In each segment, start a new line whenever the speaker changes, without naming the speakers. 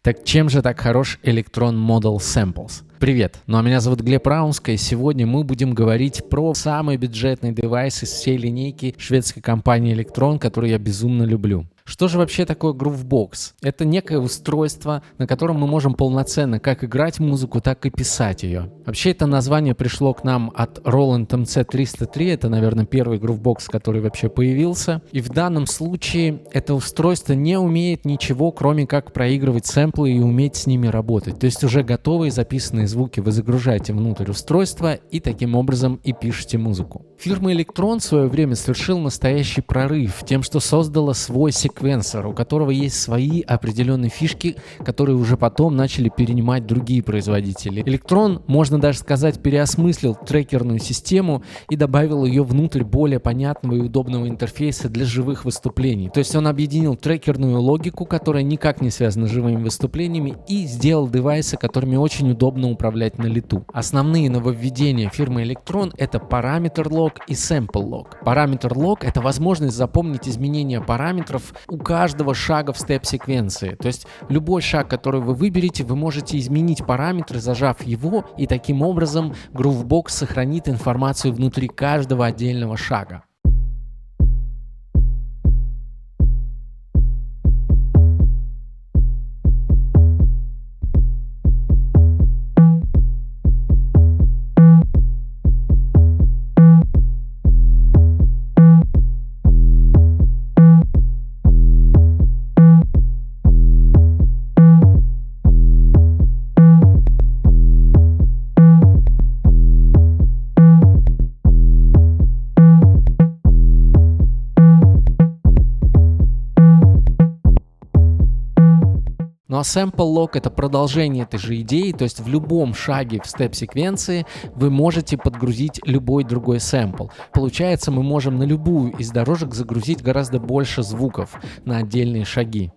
Так чем же так хорош Electron Model Samples? Привет, меня зовут Глеб Раунска, и сегодня мы будем говорить про самый бюджетный девайс из всей линейки шведской компании Electron, который я безумно люблю. Что же вообще такое Groovebox? Это некое устройство, на котором мы можем полноценно как играть музыку, так и писать ее. Вообще это название пришло к нам от Roland MC303, это, наверное, первый Groovebox, который вообще появился. И в данном случае это устройство не умеет ничего, кроме как проигрывать сэмплы и уметь с ними работать. То есть уже готовые записанные звуки вы загружаете внутрь устройства и таким образом и пишете музыку. Фирма Electron в свое время совершила настоящий прорыв тем, что создала свой секвенсор, у которого есть свои определенные фишки, которые уже потом начали перенимать другие производители. Electron, можно даже сказать, переосмыслил трекерную систему и добавил ее внутрь более понятного и удобного интерфейса для живых выступлений. То есть он объединил трекерную логику, которая никак не связана с живыми выступлениями, и сделал девайсы, которыми очень удобно управлять на лету. Основные нововведения фирмы Electron — это параметр лог и sample лог. Параметр лог — это возможность запомнить изменения параметров у каждого шага в степ-секвенции. То есть любой шаг, который вы выберете, вы можете изменить параметры, зажав его, и таким образом Groovebox сохранит информацию внутри каждого отдельного шага. Ну а sample log — это продолжение этой же идеи, то есть в любом шаге в степ-секвенции вы можете подгрузить любой другой сэмпл. Получается, мы можем на любую из дорожек загрузить гораздо больше звуков на отдельные шаги.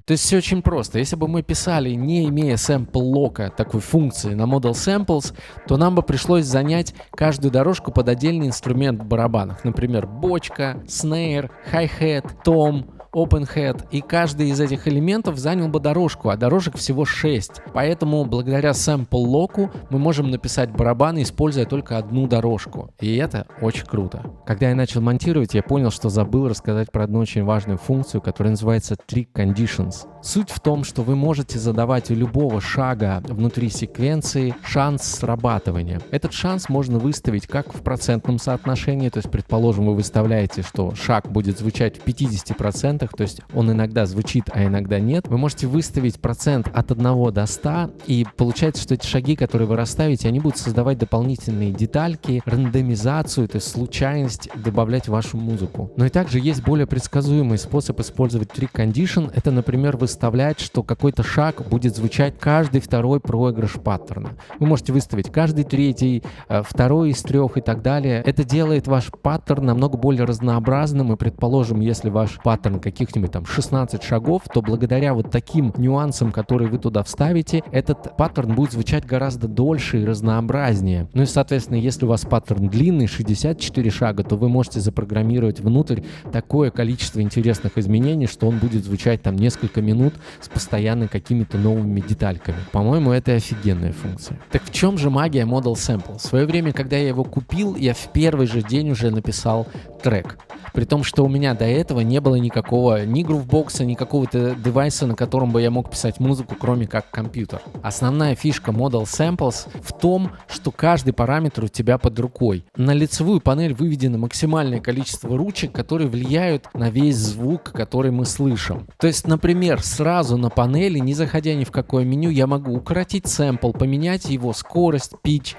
То есть все очень просто. Если бы мы писали, не имея sample лока, такой функции на Model Samples, то нам бы пришлось занять каждую дорожку под отдельный инструмент в барабанах. Например, бочка, снейр, хай-хет, том, open head, и каждый из этих элементов занял бы дорожку, а дорожек всего 6. Поэтому благодаря sample локу мы можем написать барабаны, используя только одну дорожку. И это очень круто. Когда я начал монтировать, я понял, что забыл рассказать про одну очень важную функцию, которая называется Trick Conditions. Суть в том, что вы можете задавать у любого шага внутри секвенции шанс срабатывания. Этот шанс можно выставить как в процентном соотношении, то есть, предположим, вы выставляете, что шаг будет звучать в 50%, то есть он иногда звучит, а иногда нет. Вы можете выставить процент от 1 до 100, и получается, что эти шаги, которые вы расставите, они будут создавать дополнительные детальки, рандомизацию, то есть случайность добавлять в вашу музыку. Но и также есть более предсказуемый способ использовать Trick Condition. Это, например, выставлять, что какой-то шаг будет звучать каждый второй проигрыш паттерна. Вы можете выставить каждый третий, второй из 3 и так далее. Это делает ваш паттерн намного более разнообразным, и, предположим, если ваш паттерн каких-нибудь там 16 шагов, то благодаря вот таким нюансам, которые вы туда вставите, этот паттерн будет звучать гораздо дольше и разнообразнее. Ну и, соответственно, если у вас паттерн длинный, 64 шага, то вы можете запрограммировать внутрь такое количество интересных изменений, что он будет звучать там несколько минут с постоянно какими-то новыми детальками. По-моему, это офигенная функция. Так в чем же магия Model Sample? В свое время, когда я его купил, я в первый же день уже написал трек. При том, что у меня до этого не было никакого ни грувбокса, ни какого-то девайса, на котором бы я мог писать музыку, кроме как компьютер. Основная фишка Model Samples в том, что каждый параметр у тебя под рукой. На лицевую панель выведено максимальное количество ручек, которые влияют на весь звук, который мы слышим. То есть, например, сразу на панели, не заходя ни в какое меню, я могу укоротить сэмпл, поменять его скорость, pitch,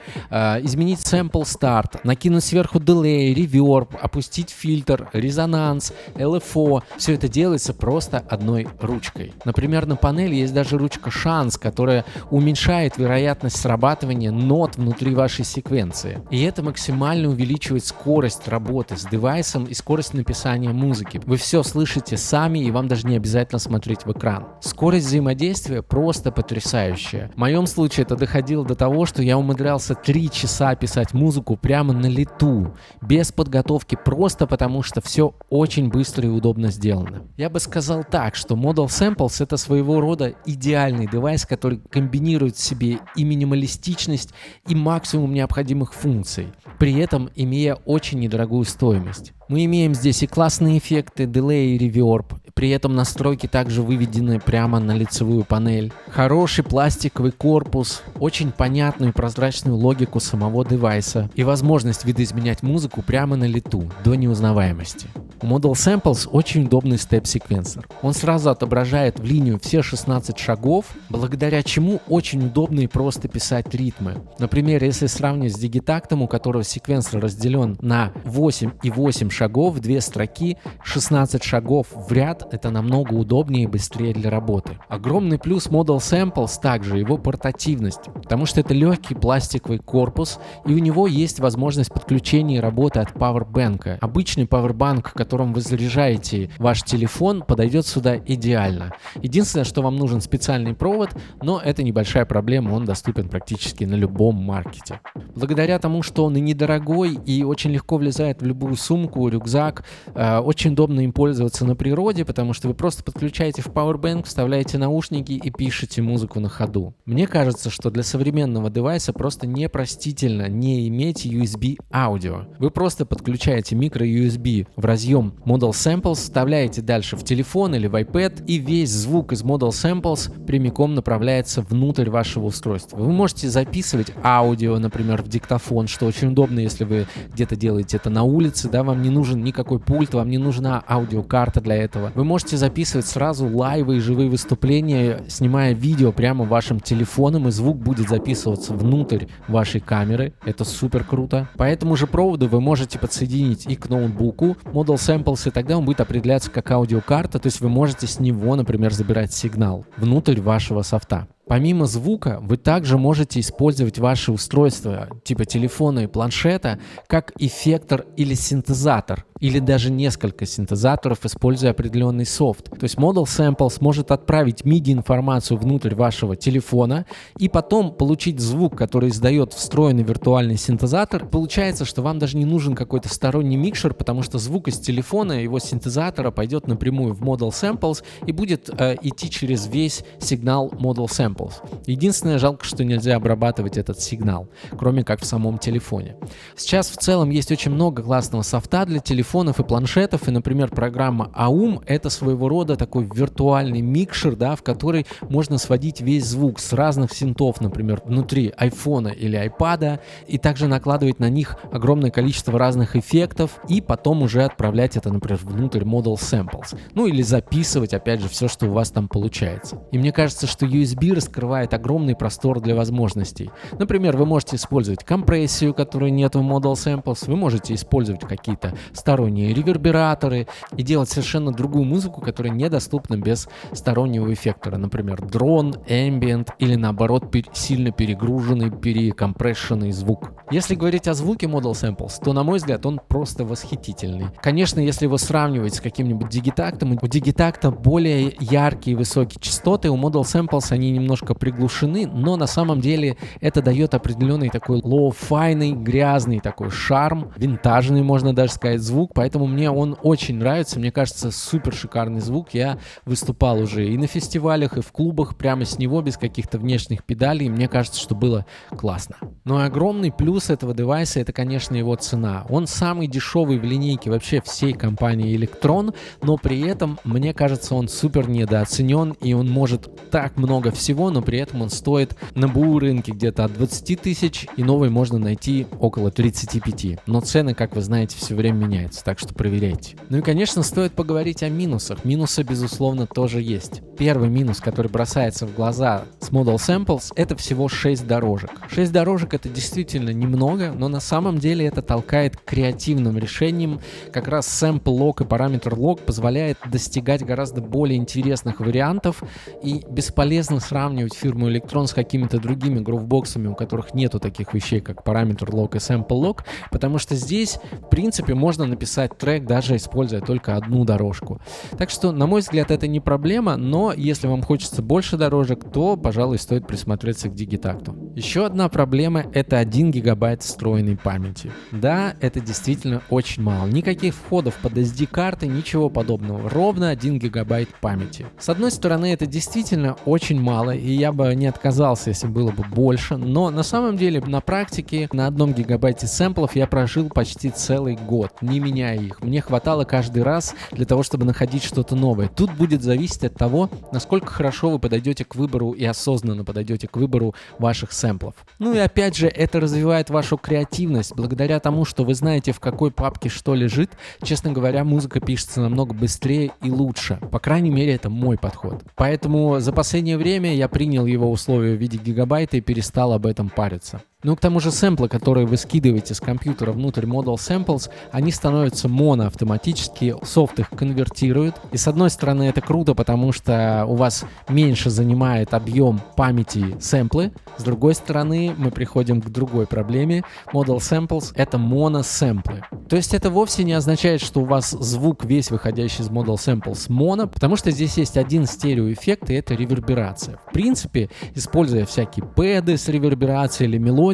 изменить sample start, накинуть сверху delay, reverb, опустить фильтр, резонанс, LFO. Все это делается просто одной ручкой. Например, на панели есть даже ручка шанс, которая уменьшает вероятность срабатывания нот внутри вашей секвенции. И это максимально увеличивает скорость работы с девайсом и скорость написания музыки. Вы все слышите сами, и вам даже не обязательно смотреть в экран. Скорость взаимодействия просто потрясающая. В моем случае это доходило до того, что я умудрялся 3 часа писать музыку прямо на лету, без подготовки, просто потому что все очень быстро и удобно сделано. Я бы сказал так, что Model Samples — это своего рода идеальный девайс, который комбинирует в себе и минималистичность, и максимум необходимых функций, при этом имея очень недорогую стоимость. Мы имеем здесь и классные эффекты, delay и reverb, при этом настройки также выведены прямо на лицевую панель. Хороший пластиковый корпус, очень понятную и прозрачную логику самого девайса и возможность видоизменять музыку прямо на лету, до неузнаваемости. У Model Samples очень удобный степ-секвенсор. Он сразу отображает в линию все 16 шагов, благодаря чему очень удобно и просто писать ритмы. Например, если сравнивать с Digitakt, у которого секвенсор разделен на 8 и 8 шагов, 2 строки, 16 шагов в ряд, это намного удобнее и быстрее для работы. Огромный плюс Model Samples также его портативность, потому что это легкий пластиковый корпус, и у него есть возможность подключения и работы от Powerbank. Обычный Powerbank, которым вы заряжаете ваш телефон, подойдет сюда идеально. Единственное, что вам нужен специальный провод, но это небольшая проблема, он доступен практически на любом маркете. Благодаря тому, что он и недорогой, и очень легко влезает в любую сумку, рюкзак, очень удобно им пользоваться на природе, потому что вы просто подключаете в Powerbank, вставляете наушники и пишете музыку на ходу. Мне кажется, что для современного девайса просто непростительно не иметь USB аудио. Вы просто подключаете micro-USB в разъем Model Samples, вставляете дальше в телефон или в iPad, и весь звук из Model Samples прямиком направляется внутрь вашего устройства. Вы можете записывать аудио, например, в диктофон, что очень удобно, если вы где-то делаете это на улице, да, вам не нужен никакой пульт, вам не нужна аудиокарта для этого. Вы можете записывать сразу лайвы и живые выступления, снимая видео прямо вашим телефоном, и звук будет записываться внутрь вашей камеры. Это супер круто. По этому же проводу вы можете подсоединить и к ноутбуку Model Samples, и тогда он будет определяться как аудиокарта, то есть вы можете с него, например, забирать сигнал внутрь вашего софта. Помимо звука, вы также можете использовать ваши устройства типа телефона и планшета как эффектор или синтезатор, или даже несколько синтезаторов, используя определенный софт. То есть Model Samples может отправить MIDI-информацию внутрь вашего телефона и потом получить звук, который издает встроенный виртуальный синтезатор. Получается, что вам даже не нужен какой-то сторонний микшер, потому что звук из телефона, его синтезатора пойдет напрямую в Model Samples и будет идти через весь сигнал Model Samples. Единственное, жалко, что нельзя обрабатывать этот сигнал, кроме как в самом телефоне. Сейчас в целом есть очень много классного софта для телефонов и планшетов, и, например, программа Aum — это своего рода такой виртуальный микшер, да, в который можно сводить весь звук с разных синтов, например, внутри айфона или айпада, и также накладывать на них огромное количество разных эффектов, и потом уже отправлять это, например, внутрь Model Samples. Ну или записывать, опять же, все, что у вас там получается. И мне кажется, что USB раскрывает огромный простор для возможностей. Например, вы можете использовать компрессию, которой нет в Model Samples, вы можете использовать какие-то сторонние ревербераторы и делать совершенно другую музыку, которая недоступна без стороннего эффектора. Например, дрон, ambient или наоборот сильно перегруженный, перекомпрессионный звук. Если говорить о звуке Model Samples, то, на мой взгляд, он просто восхитительный. Конечно, если его сравнивать с каким-нибудь Digitakt, у Digitakt более яркие и высокие частоты, у Model Samples они немного немножко приглушены, но на самом деле это дает определенный такой лоу-файный, грязный такой шарм, винтажный, можно даже сказать, звук, поэтому мне он очень нравится, мне кажется, супер шикарный звук. Я выступал уже и на фестивалях, и в клубах прямо с него, без каких-то внешних педалей, и мне кажется, что было классно. Но огромный плюс этого девайса — это, конечно, его цена. Он самый дешевый в линейке вообще всей компании Electron, но при этом, мне кажется, он супер недооценен, и он может так много всего, но при этом он стоит на БУ рынке где-то от 20 тысяч, и новый можно найти около 35. Но цены, как вы знаете, все время меняются, так что проверяйте. Ну и, конечно, стоит поговорить о минусах. Минусы, безусловно, тоже есть. Первый минус, который бросается в глаза с Model Samples, это всего 6 дорожек. 6 дорожек — это действительно немного, но на самом деле это толкает к креативным решениям. Как раз Sample Lock и Parameter Lock позволяет достигать гораздо более интересных вариантов, и бесполезно сравнивать фирму Electron с какими-то другими грувбоксами, у которых нету таких вещей, как Parameter Lock и Sample Lock, потому что здесь, в принципе, можно написать трек, даже используя только одну дорожку. Так что, на мой взгляд, это не проблема, но если вам хочется больше дорожек, то, пожалуй, стоит присмотреться к Digitakt. Еще одна проблема — это 1 гигабайт встроенной памяти. Да, это действительно очень мало. Никаких входов под SD-карты, ничего подобного. Ровно 1 гигабайт памяти. С одной стороны, это действительно очень мало, и я бы не отказался, если было бы больше, но на самом деле на практике на 1 гигабайте сэмплов я прожил почти целый год, не меняя их. Мне хватало каждый раз для того, чтобы находить что-то новое. Тут будет зависеть от того, насколько хорошо вы подойдете к выбору и осознанно подойдете к выбору ваших сэмплов. Ну и опять же, это развивает вашу креативность. Благодаря тому, что вы знаете, в какой папке что лежит, честно говоря, музыка пишется намного быстрее и лучше. По крайней мере, это мой подход. Поэтому за последнее время я принял его условия в виде гигабайта и перестал об этом париться. Ну, к тому же сэмплы, которые вы скидываете с компьютера внутрь Model Samples, они становятся моно автоматически, софт их конвертирует. И с одной стороны это круто, потому что у вас меньше занимает объем памяти сэмплы. С другой стороны мы приходим к другой проблеме. Model Samples — это моно-сэмплы. То есть это вовсе не означает, что у вас звук весь выходящий из Model Samples моно, потому что здесь есть один стереоэффект, и это реверберация. В принципе, используя всякие пэды с реверберацией или мелодии,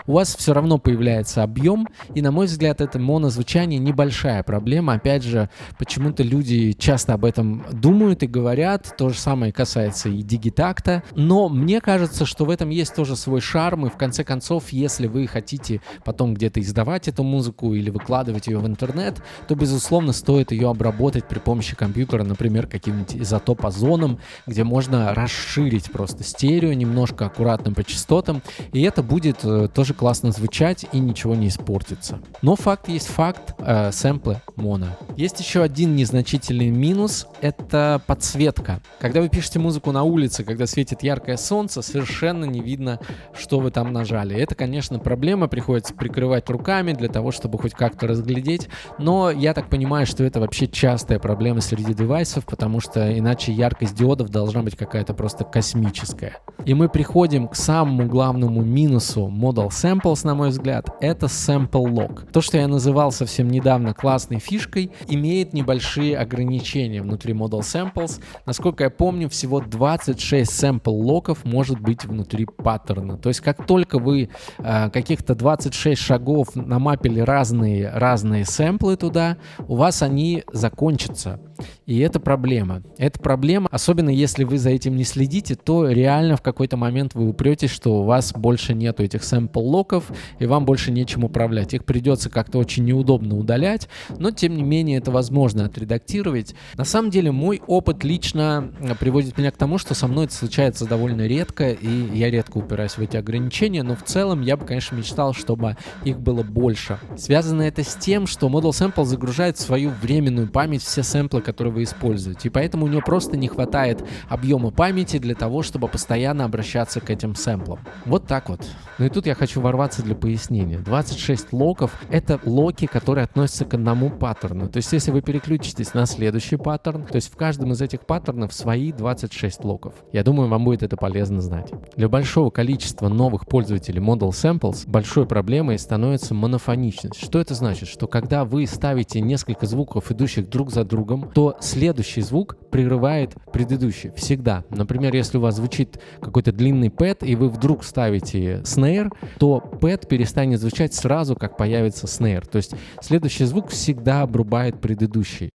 у вас все равно появляется объем, и, на мой взгляд, это монозвучание небольшая проблема. Опять же, почему-то люди часто об этом думают и говорят, то же самое касается и Digitakt, но мне кажется, что в этом есть тоже свой шарм, и в конце концов, если вы хотите потом где-то издавать эту музыку или выкладывать ее в интернет, то, безусловно, стоит ее обработать при помощи компьютера, например, каким-нибудь изотоп-озоном, где можно расширить просто стерео немножко аккуратно по частотам, и это будет тоже классно звучать и ничего не испортится. Но факт есть факт, сэмплы моно. Есть еще один незначительный минус — это подсветка. Когда вы пишете музыку на улице, когда светит яркое солнце, совершенно не видно, что вы там нажали. Это, конечно, проблема, приходится прикрывать руками для того, чтобы хоть как-то разглядеть, но я так понимаю, что это вообще частая проблема среди девайсов, потому что иначе яркость диодов должна быть какая-то просто космическая. И мы приходим к самому главному минусу Model Samples, на мой взгляд, это Sample Lock. То, что я называл совсем недавно классной фишкой, имеет небольшие ограничения внутри Model Samples. Насколько я помню, всего 26 Sample Lock'ов может быть внутри паттерна. То есть как только вы каких-то 26 шагов намапили разные сэмплы туда, у вас они закончатся. И это проблема. Это проблема, особенно если вы за этим не следите, то реально в какой-то момент вы упретесь, что у вас больше нету этих сэмпл-локов, и вам больше нечем управлять. Их придется как-то очень неудобно удалять, но тем не менее это возможно отредактировать. На самом деле мой опыт лично приводит меня к тому, что со мной это случается довольно редко, и я редко упираюсь в эти ограничения, но в целом я бы, конечно, мечтал, чтобы их было больше. Связано это с тем, что Model Sample загружает в свою временную память все сэмплы, которые вы используете, и поэтому у него просто не хватает объема памяти для того, чтобы постоянно обращаться к этим сэмплам. Вот так вот. Ну и тут я хочу ворваться для пояснения. 26 локов — это локи, которые относятся к одному паттерну. То есть если вы переключитесь на следующий паттерн, то есть в каждом из этих паттернов свои 26 локов. Я думаю, вам будет это полезно знать. Для большого количества новых пользователей Model Samples большой проблемой становится монофоничность. Что это значит? Что когда вы ставите несколько звуков, идущих друг за другом, то следующий звук прерывает предыдущий. Всегда. Например, если у вас звучит какой-то длинный пэд, и вы вдруг ставите снейр, то пэд перестанет звучать сразу, как появится снейр. То есть следующий звук всегда обрубает предыдущий.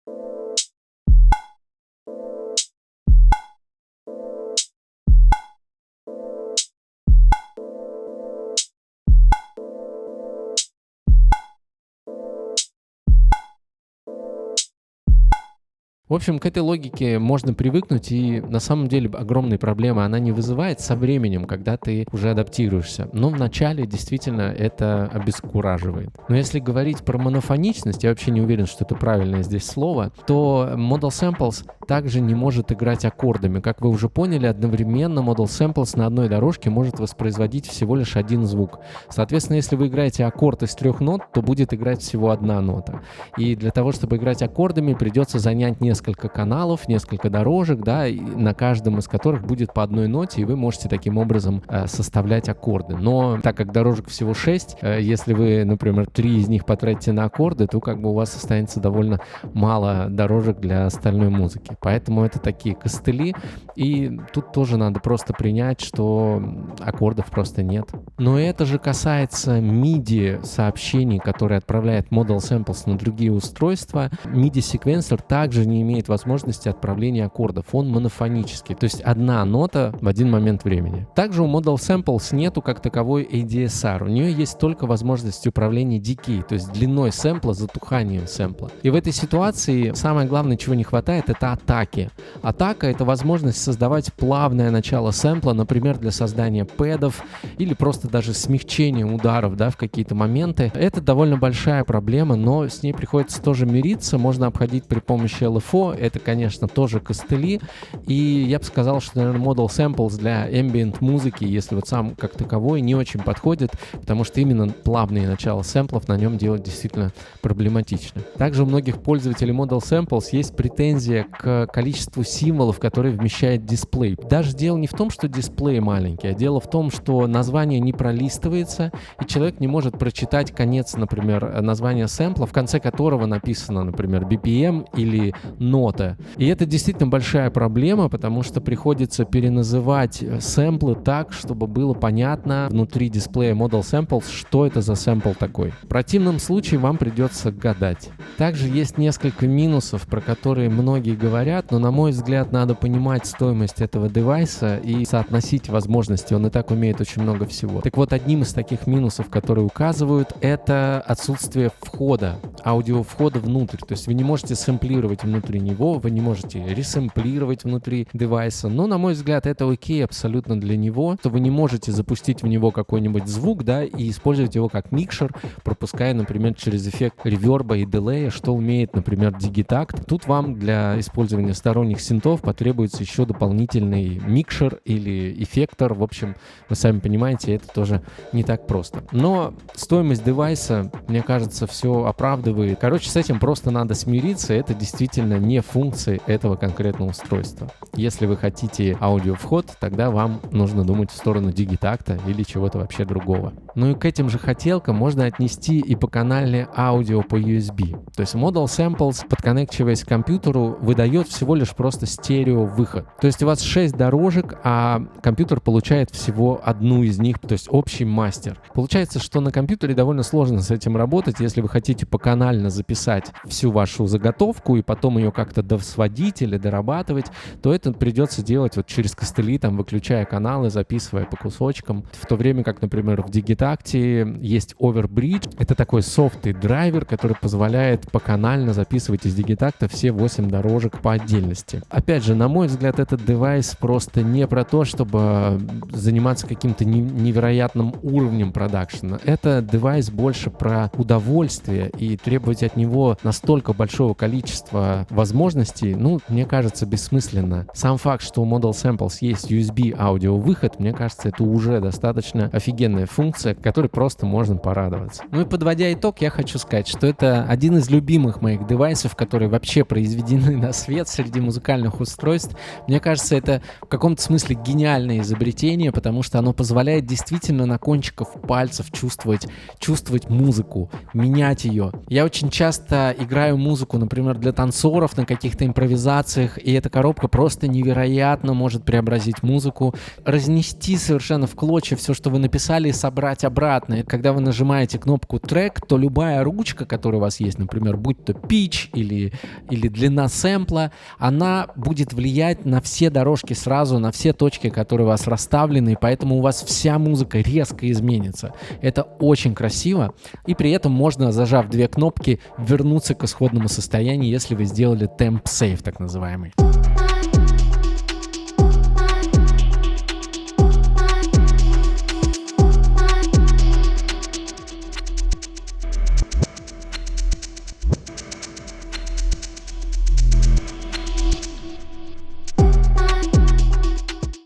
В общем, к этой логике можно привыкнуть, и на самом деле огромной проблемы она не вызывает со временем, когда ты уже адаптируешься. Но вначале действительно это обескураживает. Но если говорить про монофоничность, я вообще не уверен, что это правильное здесь слово, то Modal Samples также не может играть аккордами. Как вы уже поняли, одновременно Modal Samples на одной дорожке может воспроизводить всего лишь один звук. Соответственно, если вы играете аккорд из 3 нот, то будет играть всего одна нота. И для того, чтобы играть аккордами, придется занять несколько каналов, несколько дорожек, да, и на каждом из которых будет по одной ноте, и вы можете таким образом составлять аккорды. Но так как дорожек всего 6, если вы, например, 3 из них потратите на аккорды, то как бы у вас останется довольно мало дорожек для остальной музыки. Поэтому это такие костыли, и тут тоже надо просто принять, что аккордов просто нет. Но это же касается MIDI сообщений, которые отправляет Modal Samples на другие устройства. MIDI-секвенсор также не имеет возможности отправления аккордов. Он монофонический, то есть одна нота в один момент времени. Также у Modal Samples нету как таковой ADSR. У нее есть только возможность управления decay, то есть длиной сэмпла, затуханием сэмпла. И в этой ситуации самое главное, чего не хватает, это атаки. Атака — это возможность создавать плавное начало сэмпла, например, для создания пэдов или просто даже смягчения ударов, да, в какие-то моменты. Это довольно большая проблема, но с ней приходится тоже мириться. Можно обходить при помощи LFO. Это, конечно, тоже костыли. И я бы сказал, что, наверное, Modal Samples для ambient музыки, если вот сам как таковой, не очень подходит, потому что именно плавные начала сэмплов на нем делать действительно проблематично. Также у многих пользователей Modal Samples есть претензия к количеству символов, которые вмещает дисплей. Даже дело не в том, что дисплей маленький, а дело в том, что название не пролистывается, и человек не может прочитать конец, например, названия сэмпла, в конце которого написано, например, BPM или нота. И это действительно большая проблема, потому что приходится переназывать сэмплы так, чтобы было понятно внутри дисплея Modal Samples, что это за сэмпл такой. В противном случае вам придется гадать. Также есть несколько минусов, про которые многие говорят, но, на мой взгляд, надо понимать стоимость этого девайса и соотносить возможности. Он и так умеет очень много всего. Так вот, одним из таких минусов, которые указывают, это отсутствие входа, аудиовхода внутрь. То есть вы не можете сэмплировать внутри него, вы не можете ресэмплировать внутри девайса. Но, на мой взгляд, это окей абсолютно для него, что вы не можете запустить в него какой-нибудь звук, да, и использовать его как микшер, пропуская, например, через эффект реверба и дилея, что умеет, например, Digitakt. Тут вам для использования сторонних синтов потребуется еще дополнительный микшер или эффектор. В общем, вы сами понимаете, это тоже не так просто. Но стоимость девайса, мне кажется, все оправдывает. Короче, с этим просто надо смириться. Это действительно не функции этого конкретного устройства. Если вы хотите аудиовход, тогда вам нужно думать в сторону Digitakt или чего-то вообще другого. Ну и к этим же хотелкам можно отнести и поканальное аудио по USB. То есть Modal Samples, подконнекчиваясь к компьютеру, выдает всего лишь просто стерео-выход. То есть у вас 6 дорожек, а компьютер получает всего одну из них, то есть общий мастер. Получается, что на компьютере довольно сложно с этим работать, если вы хотите поканально записать всю вашу заготовку и потом ее как-то досводить или дорабатывать, то это придется делать вот через костыли, там, выключая каналы, записывая по кусочкам. В то время как, например, в Digitakt есть Overbridge. Это такой софтный драйвер, который позволяет поканально записывать из Digitakt все 8 дорожек по отдельности. Опять же, на мой взгляд, этот девайс просто не про то, чтобы заниматься каким-то невероятным уровнем продакшена. Это девайс больше про удовольствие, и требовать от него настолько большого количества возможностей, мне кажется, бессмысленно. Сам факт, что у Modal Samples есть USB аудиовыход, мне кажется, это уже достаточно офигенная функция, которой просто можно порадоваться. Ну и подводя итог, я хочу сказать, что это один из любимых моих девайсов, которые вообще произведены на свет среди музыкальных устройств. Мне кажется, это в каком-то смысле гениальное изобретение, потому что оно позволяет действительно на кончиках пальцев чувствовать музыку, менять ее. Я очень часто играю музыку, например, для танцоров, переборов, на каких-то импровизациях, и эта коробка просто невероятно может преобразить музыку, разнести совершенно в клочья все, что вы написали, и собрать обратно. И когда вы нажимаете кнопку трек, то любая ручка, которая у вас есть, например, будь то pitch или длина сэмпла, она будет влиять на все дорожки сразу, на все точки, которые у вас расставлены, и поэтому у вас вся музыка резко изменится. Это очень красиво, и при этом можно, зажав две кнопки, вернуться к исходному состоянию, если вы сделали temp save, так называемый.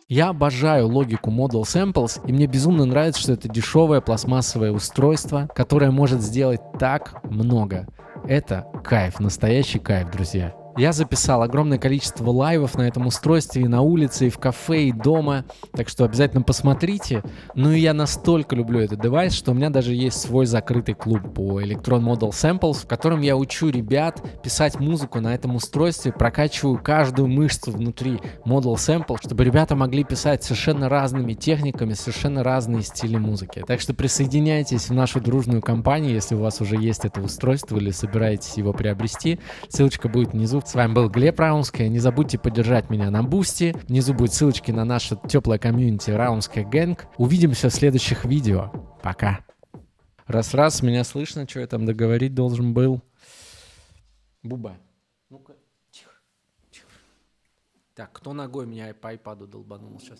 Я обожаю логику Modal Samples, и мне безумно нравится, что это дешевое пластмассовое устройство, которое может сделать так много. Это кайф, настоящий кайф, друзья. Я записал огромное количество лайвов на этом устройстве и на улице, и в кафе, и дома, так что обязательно посмотрите. Ну и я настолько люблю этот девайс, что у меня даже есть свой закрытый клуб по Electron Modal Samples, в котором я учу ребят писать музыку на этом устройстве, прокачиваю каждую мышцу внутри Modal Sample, чтобы ребята могли писать совершенно разными техниками, совершенно разные стили музыки. Так что присоединяйтесь в нашу дружную компанию, если у вас уже есть это устройство или собираетесь его приобрести. Ссылочка будет внизу. С вами был Глеб Раунский. Не забудьте поддержать меня на Бусти. Внизу будут ссылочки на наше теплое комьюнити Раунская Гэнг. Увидимся в следующих видео. Пока. Раз-раз, меня слышно, что я там договорить должен был. Буба. Ну-ка, тихо. Так, кто ногой меня по айпаду долбанул сейчас?